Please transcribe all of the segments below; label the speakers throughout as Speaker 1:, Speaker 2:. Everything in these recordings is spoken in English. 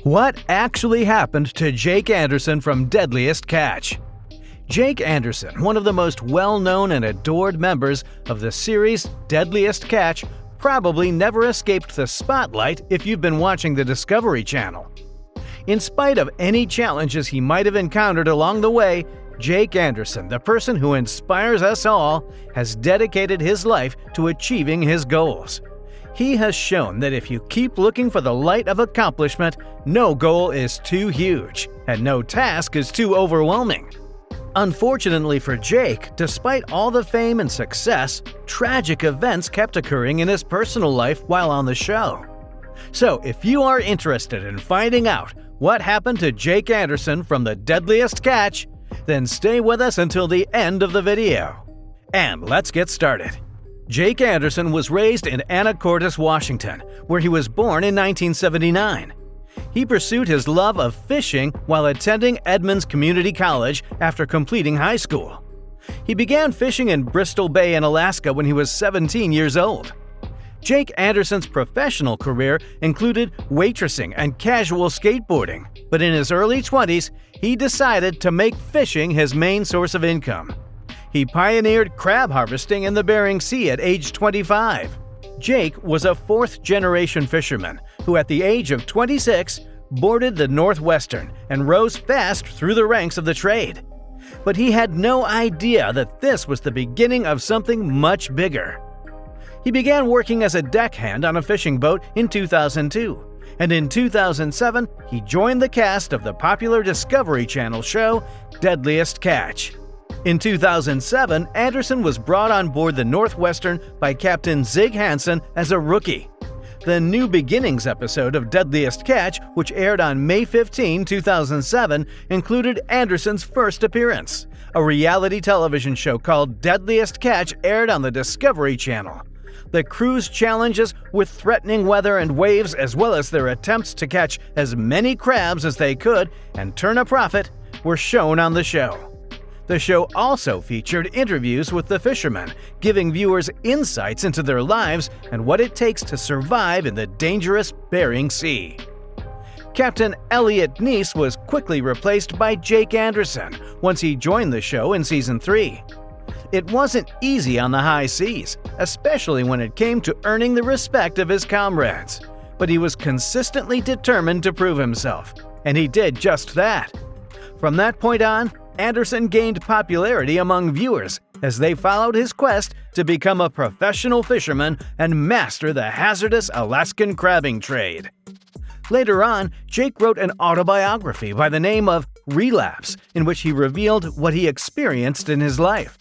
Speaker 1: What actually happened to Jake Anderson from Deadliest Catch? Jake Anderson, one of the most well-known and adored members of the series Deadliest Catch, probably never escaped the spotlight if you've been watching the Discovery Channel. In spite of any challenges he might have encountered along the way, Jake Anderson, the person who inspires us all, has dedicated his life to achieving his goals. He has shown that if you keep looking for the light of accomplishment, no goal is too huge, and no task is too overwhelming. Unfortunately for Jake, despite all the fame and success, tragic events kept occurring in his personal life while on the show. So if you are interested in finding out what happened to Jake Anderson from the Deadliest Catch, then stay with us until the end of the video. And let's get started. Jake Anderson was raised in Anacortes, Washington, where he was born in 1979. He pursued his love of fishing while attending Edmonds Community College after completing high school. He began fishing in Bristol Bay in Alaska when he was 17 years old. Jake Anderson's professional career included waitressing and casual skateboarding, but in his early 20s, he decided to make fishing his main source of income. He pioneered crab harvesting in the Bering Sea at age 25. Jake was a fourth-generation fisherman who, at the age of 26, boarded the Northwestern and rose fast through the ranks of the trade. But he had no idea that this was the beginning of something much bigger. He began working as a deckhand on a fishing boat in 2002, and in 2007, he joined the cast of the popular Discovery Channel show Deadliest Catch. In 2007, Anderson was brought on board the Northwestern by Captain Zig Hansen as a rookie. The New Beginnings episode of Deadliest Catch, which aired on May 15, 2007, included Anderson's first appearance. A reality television show called Deadliest Catch aired on the Discovery Channel. The crew's challenges with threatening weather and waves, as well as their attempts to catch as many crabs as they could and turn a profit, were shown on the show. The show also featured interviews with the fishermen, giving viewers insights into their lives and what it takes to survive in the dangerous Bering Sea. Captain Elliot Neese was quickly replaced by Jake Anderson once he joined the show in Season 3. It wasn't easy on the high seas, especially when it came to earning the respect of his comrades, but he was consistently determined to prove himself, and he did just that. From that point on, Anderson gained popularity among viewers as they followed his quest to become a professional fisherman and master the hazardous Alaskan crabbing trade. Later on, Jake wrote an autobiography by the name of Relapse, in which he revealed what he experienced in his life.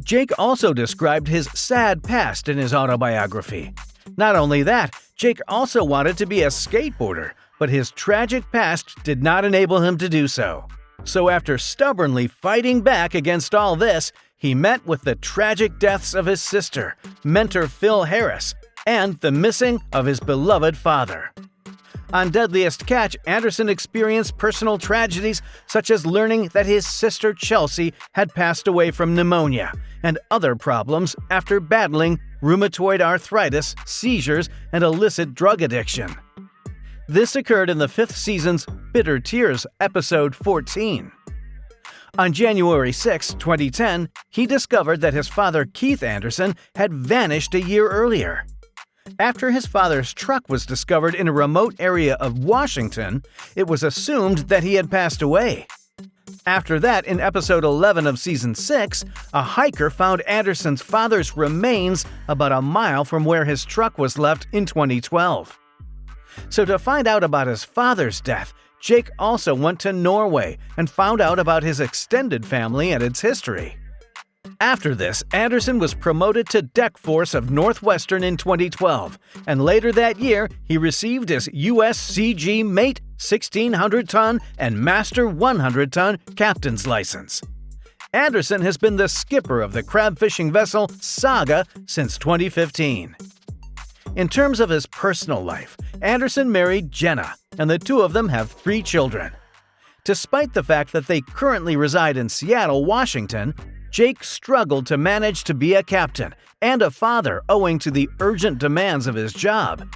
Speaker 1: Jake also described his sad past in his autobiography. Not only that, Jake also wanted to be a skateboarder, but his tragic past did not enable him to do so. So after stubbornly fighting back against all this, he met with the tragic deaths of his sister, mentor Phil Harris, and the missing of his beloved father. On Deadliest Catch, Anderson experienced personal tragedies such as learning that his sister Chelsea had passed away from pneumonia and other problems after battling rheumatoid arthritis, seizures, and illicit drug addiction. This occurred in the fifth season's Bitter Tears, episode 14. On January 6, 2010, he discovered that his father Keith Anderson had vanished a year earlier. After his father's truck was discovered in a remote area of Washington, it was assumed that he had passed away. After that, in episode 11 of season 6, a hiker found Anderson's father's remains about a mile from where his truck was left in 2012. So to find out about his father's death, Jake also went to Norway and found out about his extended family and its history. After this, Anderson was promoted to Deck Force of Northwestern in 2012, and later that year, he received his USCG Mate 1600-ton and Master 100-ton captain's license. Anderson has been the skipper of the crab fishing vessel Saga since 2015. In terms of his personal life, Anderson married Jenna, and the two of them have 3 children. Despite the fact that they currently reside in Seattle, Washington, Jake struggled to manage to be a captain and a father owing to the urgent demands of his job.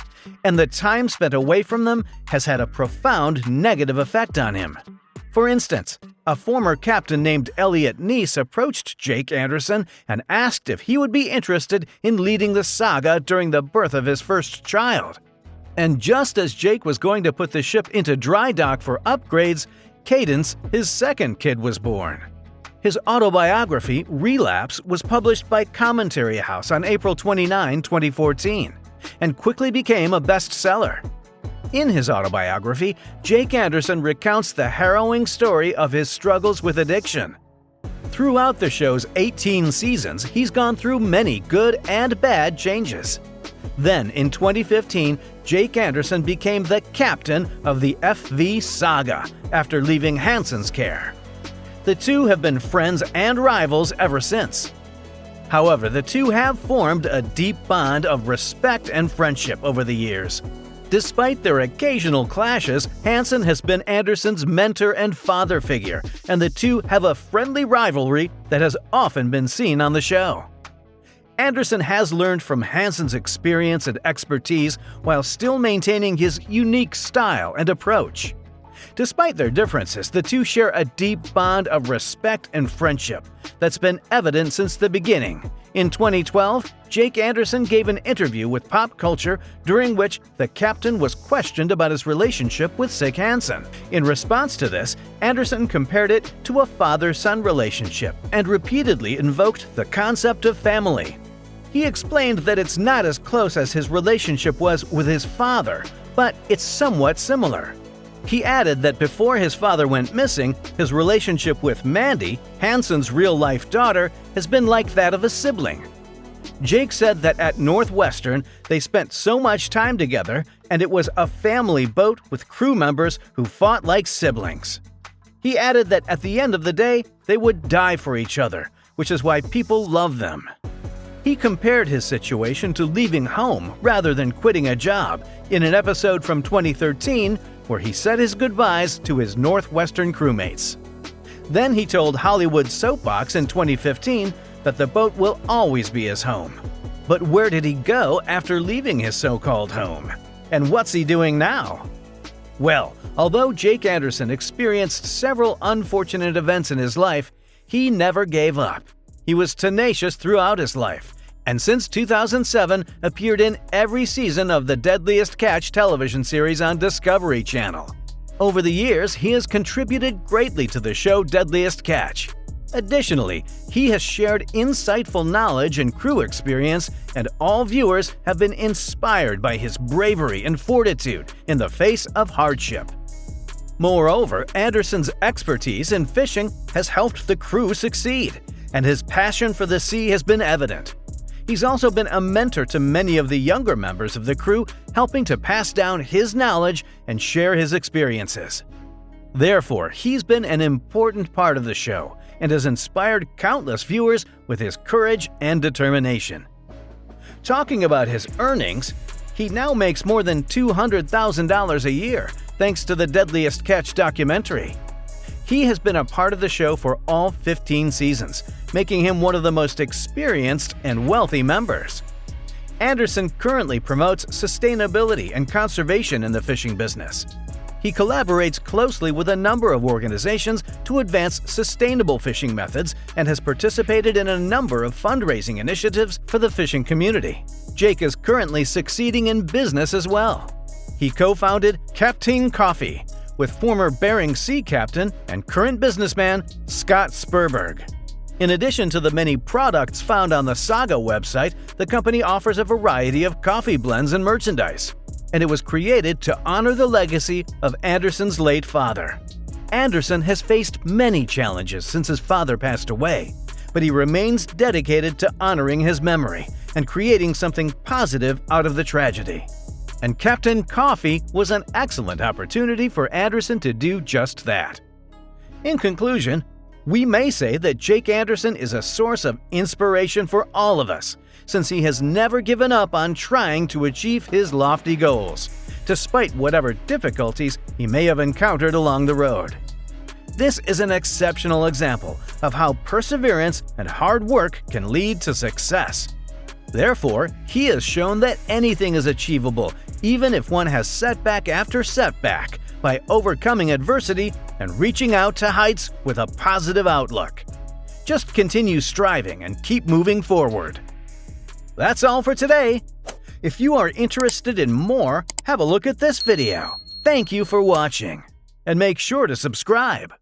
Speaker 1: and the time spent away from them has had a profound negative effect on him. For instance, a former captain named Elliot Neese approached Jake Anderson and asked if he would be interested in leading the saga during the birth of his first child. And just as Jake was going to put the ship into dry dock for upgrades, Cadence, his second kid, was born. His autobiography, Relapse, was published by Commentary House on April 29, 2014, and quickly became a bestseller. In his autobiography, Jake Anderson recounts the harrowing story of his struggles with addiction. Throughout the show's 18 seasons, he's gone through many good and bad changes. Then, in 2015, Jake Anderson became the captain of the FV Saga after leaving Hansen's care. The two have been friends and rivals ever since. However, the two have formed a deep bond of respect and friendship over the years. Despite their occasional clashes, Hansen has been Anderson's mentor and father figure, and the two have a friendly rivalry that has often been seen on the show. Anderson has learned from Hansen's experience and expertise while still maintaining his unique style and approach. Despite their differences, the two share a deep bond of respect and friendship that's been evident since the beginning. In 2012, Jake Anderson gave an interview with Pop Culture during which the captain was questioned about his relationship with Sig Hansen. In response to this, Anderson compared it to a father-son relationship and repeatedly invoked the concept of family. He explained that it's not as close as his relationship was with his father, but it's somewhat similar. He added that before his father went missing, his relationship with Mandy, Hansen's real-life daughter, has been like that of a sibling. Jake said that at Northwestern, they spent so much time together, and it was a family boat with crew members who fought like siblings. He added that at the end of the day, they would die for each other, which is why people love them. He compared his situation to leaving home rather than quitting a job in an episode from 2013 where he said his goodbyes to his Northwestern crewmates. Then he told Hollywood Soapbox in 2015 that the boat will always be his home. But where did he go after leaving his so-called home? And what's he doing now? Well, although Jake Anderson experienced several unfortunate events in his life, he never gave up. He was tenacious throughout his life, and since 2007 appeared in every season of the Deadliest Catch television series on Discovery Channel. Over the years, he has contributed greatly to the show Deadliest Catch. Additionally, he has shared insightful knowledge and crew experience, and all viewers have been inspired by his bravery and fortitude in the face of hardship. Moreover, Anderson's expertise in fishing has helped the crew succeed, and his passion for the sea has been evident. He's also been a mentor to many of the younger members of the crew, helping to pass down his knowledge and share his experiences. Therefore, he's been an important part of the show and has inspired countless viewers with his courage and determination. Talking about his earnings, he now makes more than $200,000 a year thanks to the Deadliest Catch documentary. He has been a part of the show for all 15 seasons, making him one of the most experienced and wealthy members. Anderson currently promotes sustainability and conservation in the fishing business. He collaborates closely with a number of organizations to advance sustainable fishing methods and has participated in a number of fundraising initiatives for the fishing community. Jake is currently succeeding in business as well. He co-founded Captain Coffee with former Bering Sea captain and current businessman Scott Spurberg. In addition to the many products found on the Saga website, the company offers a variety of coffee blends and merchandise, and it was created to honor the legacy of Anderson's late father. Anderson has faced many challenges since his father passed away, but he remains dedicated to honoring his memory and creating something positive out of the tragedy. And Captain Coffee was an excellent opportunity for Anderson to do just that. In conclusion, we may say that Jake Anderson is a source of inspiration for all of us, since he has never given up on trying to achieve his lofty goals, despite whatever difficulties he may have encountered along the road. This is an exceptional example of how perseverance and hard work can lead to success. Therefore, he has shown that anything is achievable, even if one has setback after setback, by overcoming adversity and reaching out to heights with a positive outlook. Just continue striving and keep moving forward. That's all for today. If you are interested in more, have a look at this video. Thank you for watching, and make sure to subscribe.